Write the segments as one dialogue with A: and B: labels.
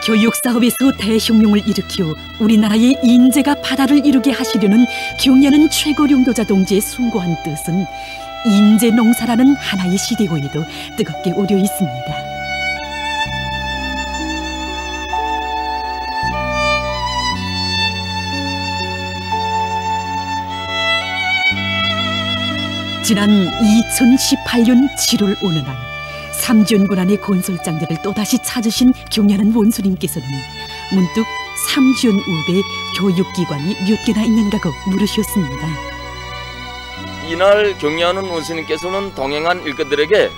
A: 교육 사업에서 대혁명을 일으켜 우리나라의 인재가 바다를 이루게 하시려는 경려는 최고령도자 동지의 숭고한 뜻은 인재 농사라는 하나의 시대고에도 뜨겁게 오려 있습니다. 지난 2018년 7월 어느 날 삼지연 군안의 건설장들을 또다시 찾으신 경려는 원수님께서는 문득 삼지연 우배 교육기관이 몇 개나 있는가고 물으셨습니다.
B: 이날 경려하는 원수님께서는 동행한 일꾼들에게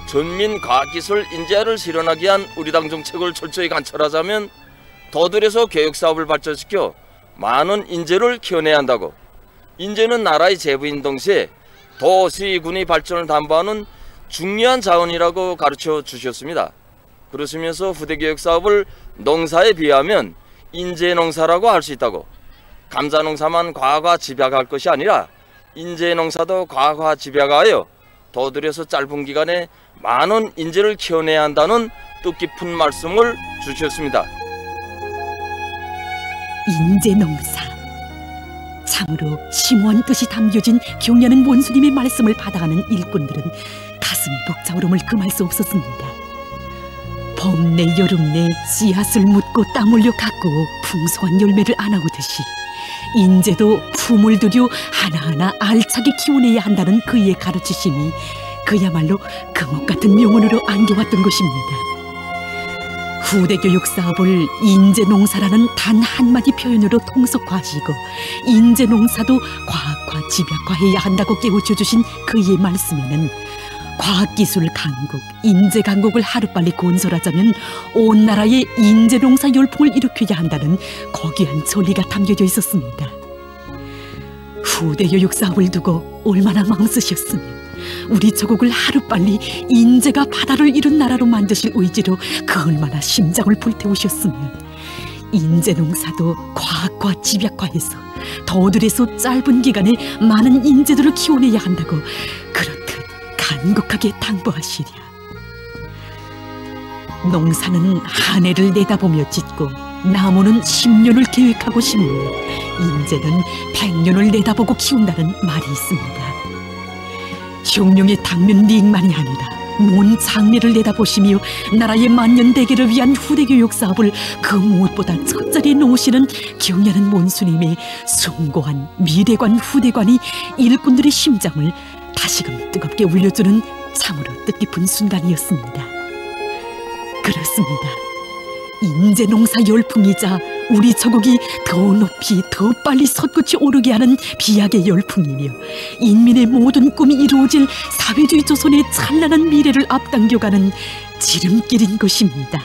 B: 전민 과학기술 인재를 실현하기 위한 우리 당 정책을 철저히 관철하자면 더들여서 교육사업을 발전시켜 많은 인재를 키워내야 한다고, 인재는 나라의 재부인 동시에 도시 군의 발전을 담보하는 중요한 자원이라고 가르쳐 주셨습니다. 그러시면서 후대 교육 사업을 농사에 비하면 인재 농사라고 할 수 있다고, 감자 농사만 과학화 집약할 것이 아니라 인재 농사도 과학화 집약하여 더들여서 짧은 기간에 많은 인재를 키워내야 한다는 뜻깊은 말씀을 주셨습니다.
A: 인재 농사, 참으로 심오한 뜻이 담겨진 경려는 원수님의 말씀을 받아가는 일꾼들은 가슴이 벅차오름을 금할 수 없었습니다. 봄 내 여름 내 씨앗을 묻고 땀 흘려 갖고 풍성한 열매를 안아오듯이 인재도 품을 들여 하나하나 알차게 키워내야 한다는 그의 가르치심이 그야말로 금옥 같은 명언으로 안겨왔던 것입니다. 후대 교육 사업을 인재 농사라는 단 한마디 표현으로 통속화하시고 인재 농사도 과학화 집약화해야 한다고 깨우쳐 주신 그의 말씀에는 과학기술 강국, 인재 강국을 하루빨리 건설하자면 온 나라에 인재 농사 열풍을 일으켜야 한다는 거대한 전리가 담겨져 있었습니다. 후대 교육 사업을 두고 얼마나 마음 쓰셨으면 우리 조국을 하루빨리 인재가 바다를 이룬 나라로 만드실 의지로 그 얼마나 심장을 불태우셨으면 인재 농사도 과학과 집약화해서 더들여서 짧은 기간에 많은 인재들을 키워내야 한다고 그렇듯 간곡하게 당부하시랴. 농사는 한 해를 내다보며 짓고 나무는 10년을 계획하고 심으며 인재는 100년을 내다보고 키운다는 말이 있습니다. 혁명의 당면 리익만이 아니라 먼 장래를 내다보시며 나라의 만년대계를 위한 후대교육 사업을 그 무엇보다 첫자리에 놓으시는 경려는 원수님의 숭고한 미래관 후대관이 일꾼들의 심장을 다시금 뜨겁게 울려주는 참으로 뜻깊은 순간이었습니다. 그렇습니다. 인재 농사 열풍이자 우리 조국이 더 높이 더 빨리 솟구치 오르게 하는 비약의 열풍이며 인민의 모든 꿈이 이루어질 사회주의 조선의 찬란한 미래를 앞당겨가는 지름길인 것입니다.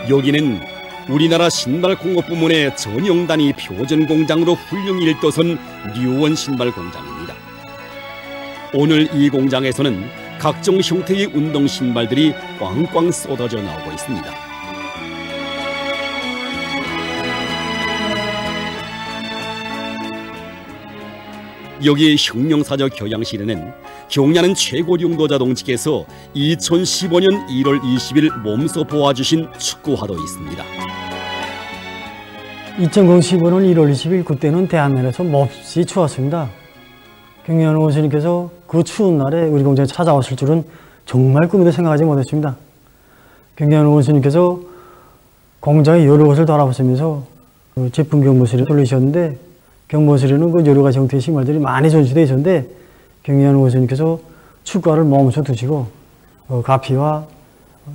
C: 여기는 우리나라 신발 공업 부문의 전용단위 표전 공장으로 훌륭히 일떠선 류원 신발 공장입니다. 오늘 이 공장에서는 각종 형태의 운동 신발들이 꽝꽝 쏟아져 나오고 있습니다. 여기 혁명사적 교양실에는 경려는 최고령도자 동지께서 2015년 1월 20일 몸소 보아주신 축구화도 있습니다.
D: 2015년 1월 20일 그때는 대한민국에서 몹시 추웠습니다. 경려는 원수님께서 그 추운 날에 우리 공장에 찾아왔을 줄은 정말 꿈에도 생각하지 못했습니다. 경려는 원수님께서 공장의 여러 곳을 돌아보시면서 그 제품 경보실에 돌리셨는데 경보실에는 그 여러 가지 형태의 신발들이 많이 전시되어 있었는데 경려는 원수님께서 축구화를 몸소 두시고 가피와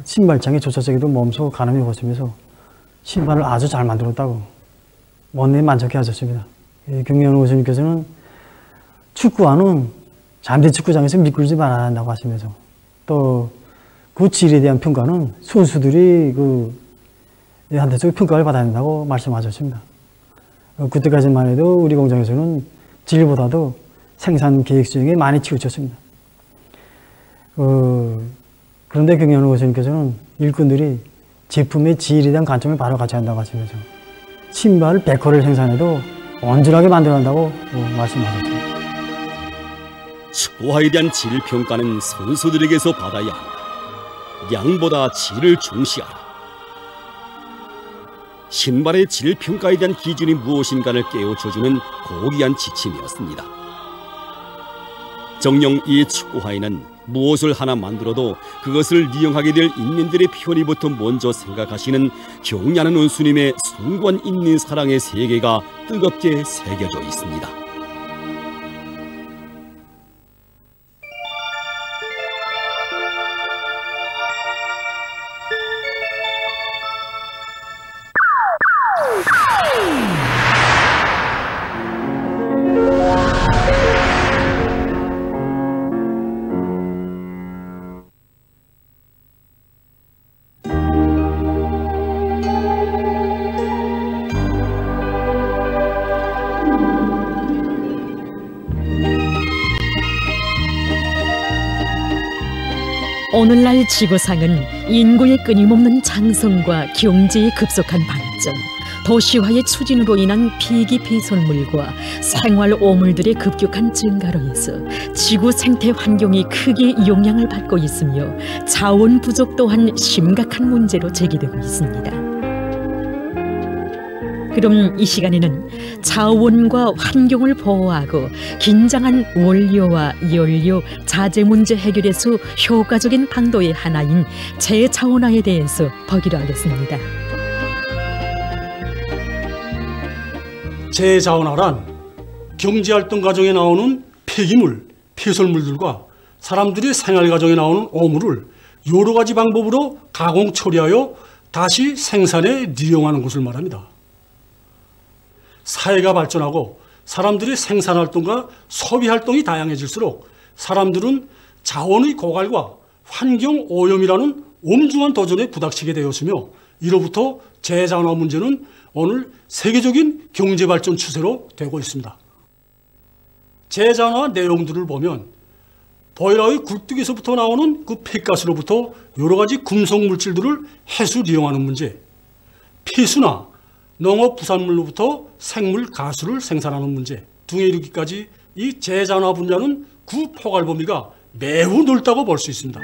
D: 신발장의 조차적에도 몸소 가늠해 보시면서 신발을 아주 잘 만들었다고 원내에 만족해 하셨습니다. 경려는 원수님께서는 축구화는 잠재 축구장에서 미끄러지 말아야 한다고 하시면서 또 그 질에 대한 평가는 선수들이 한테서 평가를 받아야 한다고 말씀하셨습니다. 그때까지만 해도 우리 공장에서는 질보다도 생산 계획 수행에 많이 치우쳤습니다. 그런데 경연 의원님께서는 일꾼들이 제품의 질에 대한 관점을 바로 가져야 한다고 하시면서 신발 100컬을 생산해도 온전하게 만들어야 한다고 말씀하셨습니다.
C: 축구화에 대한 질 평가는 선수들에게서 받아야 한다. 양보다 질을 중시하라. 신발의 질 평가에 대한 기준이 무엇인가를 깨우쳐주는 고귀한 지침이었습니다. 정녕 이 축구화에는 무엇을 하나 만들어도 그것을 이용하게 될 인민들의 편의부터 먼저 생각하시는 경리하는 원수님의 숭고한 인민 사랑의 세계가 뜨겁게 새겨져 있습니다.
A: 오늘날 지구상은 인구의 끊임없는 장성과 경제의 급속한 발전, 도시화의 추진으로 인한 폐기 배설물과 생활 오물들의 급격한 증가로 인해서 지구 생태 환경이 크게 영향을 받고 있으며 자원 부족 또한 심각한 문제로 제기되고 있습니다. 그럼 이 시간에는 자원과 환경을 보호하고 긴장한 원료와 연료, 자재 문제 해결에서 효과적인 방도의 하나인 재자원화에 대해서 보기로 하겠습니다.
E: 재자원화란 경제활동 과정에 나오는 폐기물, 폐설물들과 사람들의 생활 과정에 나오는 오물을 여러 가지 방법으로 가공 처리하여 다시 생산에利用하는 것을 말합니다. 사회가 발전하고 사람들의 생산활동과 소비활동이 다양해질수록 사람들은 자원의 고갈과 환경 오염이라는 엄중한 도전에 부닥치게 되었으며 이로부터 재자원화 문제는 오늘 세계적인 경제발전 추세로 되고 있습니다. 재자원화 내용들을 보면 보일러의 굴뚝에서부터 나오는 그 폐가스로부터 여러 가지 금속 물질들을 해수利用하는 문제, 폐수나 농업 부산물로부터 생물 가수를 생산하는 문제 등에 이르기까지 이 재자원화 분야는 그 포괄 범위가 매우 넓다고 볼 수 있습니다.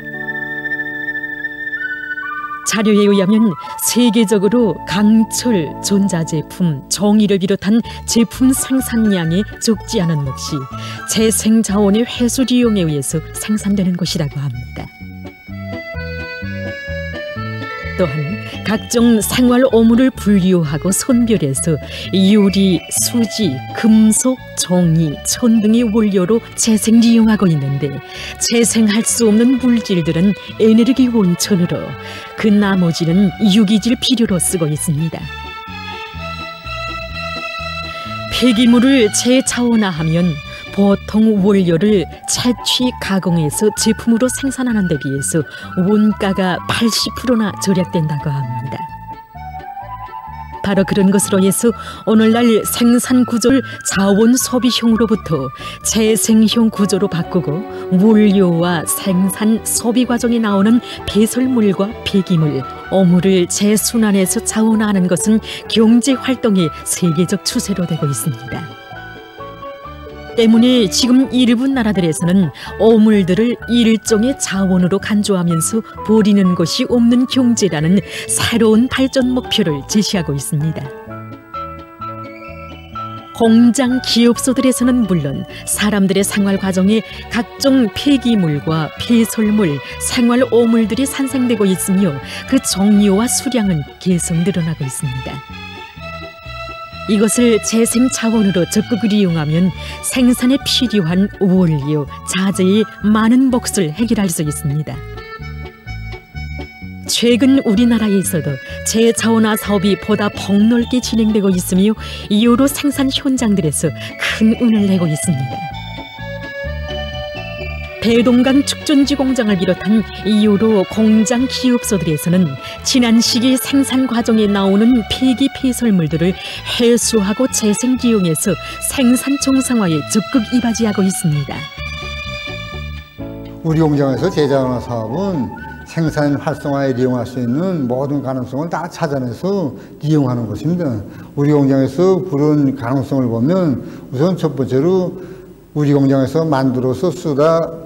A: 자료에 의하면 세계적으로 강철, 전자제품, 정의를 비롯한 제품 생산량이 적지 않은 몫이 재생자원의 회수利用에 의해서 생산되는 것이라고 합니다. 또한 각종 생활 오물을 분류하고 선별해서 유리, 수지, 금속, 종이, 천 등의 원료로 재생利用하고 있는데 재생할 수 없는 물질들은 에너지 원천으로 그 나머지는 유기질 비료로 쓰고 있습니다. 폐기물을 재자원화하면 보통 원료를 채취 가공해서 제품으로 생산하는 데 비해서 원가가 80%나 절약된다고 합니다. 바로 그런 것으로 해서 오늘날 생산 구조를 자원 소비형으로부터 재생형 구조로 바꾸고 원료와 생산 소비 과정에 나오는 배설물과 폐기물, 오물을 재순환해서 자원화하는 것은 경제 활동의 세계적 추세로 되고 있습니다. 때문에 지금 일부 나라들에서는 오물들을 일종의 자원으로 간주하면서 버리는 것이 없는 경제라는 새로운 발전 목표를 제시하고 있습니다. 공장 기업소들에서는 물론 사람들의 생활 과정에 각종 폐기물과 폐설물, 생활 오물들이 산생되고 있으며 그 종류와 수량은 계속 늘어나고 있습니다. 이것을 재생 자원으로 적극 이용하면 생산에 필요한 원료, 자재의 많은 몫을 해결할 수 있습니다. 최근 우리나라에서도 재자원화 사업이 보다 폭넓게 진행되고 있으며 여러 생산 현장들에서 큰 운을 내고 있습니다. 대동강 축전지 공장을 비롯한 이후로 공장 기업소들에서는 지난 시기 생산 과정에 나오는 폐기 폐설물들을 회수하고 재생利用해서 생산 정상화에 적극 이바지하고 있습니다.
F: 우리 공장에서 재자원화 사업은 생산 활성화에 이용할 수 있는 모든 가능성을 다 찾아내서 이용하는 것입니다. 우리 공장에서 그런 가능성을 보면 우선 첫 번째로 우리 공장에서 만들어서 쓰다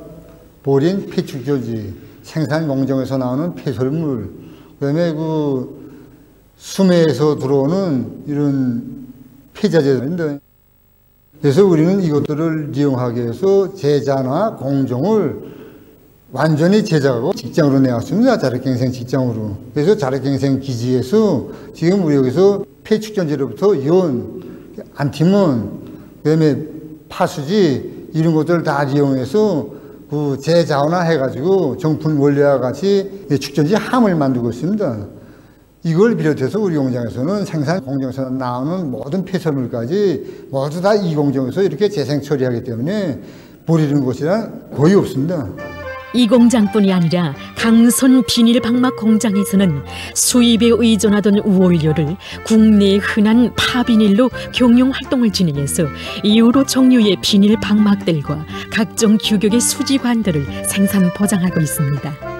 F: 버린 폐축전지, 생산 공정에서 나오는 폐설물, 그다음에 그 수매에서 들어오는 이런 폐자재들인데, 그래서 우리는 이것들을 이용하기 위해서 재자나 공정을 완전히 제작하고 직장으로 내왔습니다. 자력갱생 직장으로. 그래서 자력갱생 기지에서 지금 우리 여기서 폐축전지로부터 이온, 안티몬, 그다음에 파수지 이런 것들을 다 이용해서 그 재자원화 해가지고 정품 원료와 같이 축전지 함을 만들고 있습니다. 이걸 비롯해서 우리 공장에서는 생산 공정에서 나오는 모든 폐설물까지 모두 다 이 공정에서 이렇게 재생 처리하기 때문에 버리는 곳이란 거의 없습니다.
A: 이 공장뿐이 아니라 강선 비닐 방막 공장에서는 수입에 의존하던 원료를 국내의 흔한 파비닐로 경영 활동을 진행해서 이후로 종류의 비닐 방막들과 각종 규격의 수지관들을 생산 포장하고 있습니다.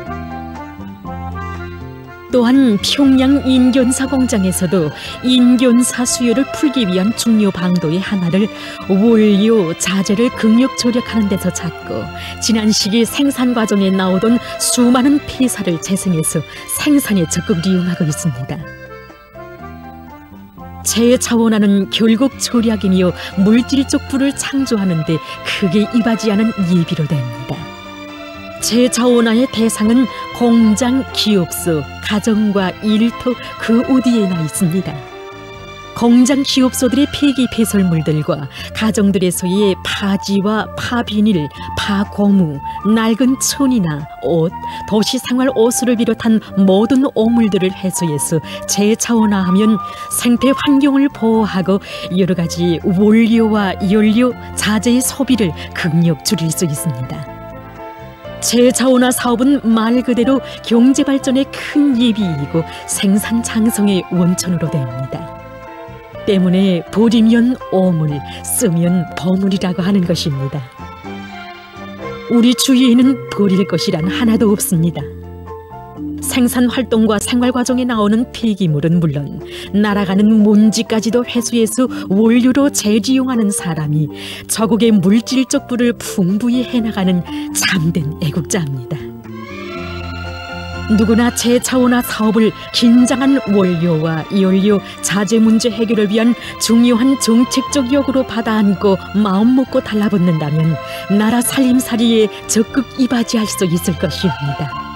A: 또한 평양 인견사 공장에서도 인견사 수요를 풀기 위한 중요 방도의 하나를 원료, 자재를 극력 조력하는 데서 찾고 지난 시기 생산 과정에 나오던 수많은 폐사를 재생해서 생산에 적극 이용하고 있습니다. 재차원화는 결국 절약이며 물질적 부를 창조하는 데 크게 이바지하는 예비로 됩니다. 재차원화의 대상은 공장, 기업소, 가정과 일터 그 어디에나 있습니다. 공장, 기업소들의 폐기 폐설물들과 가정들에서의 파지와 파비닐, 파고무, 낡은 천이나 옷, 도시생활 옷을 비롯한 모든 오물들을 해소해서 재차원화하면 생태 환경을 보호하고 여러 가지 원료와 연료, 자재의 소비를 극력 줄일 수 있습니다. 재차원화 사업은 말 그대로 경제발전의 큰 예비이고 생산 장성의 원천으로 됩니다. 때문에 버리면 오물, 쓰면 버물이라고 하는 것입니다. 우리 주위에는 버릴 것이란 하나도 없습니다. 생산 활동과 생활 과정에 나오는 폐기물은 물론 날아가는 먼지까지도 회수해서 원료로 재이용하는 사람이 저국의 물질적 부를 풍부히 해나가는 참된 애국자입니다. 누구나 재차원화 사업을 긴장한 원료와 연료, 자재 문제 해결을 위한 중요한 정책적 역으로 받아안고 마음 먹고 달라붙는다면 나라 살림살이에 적극 이바지할 수 있을 것입니다.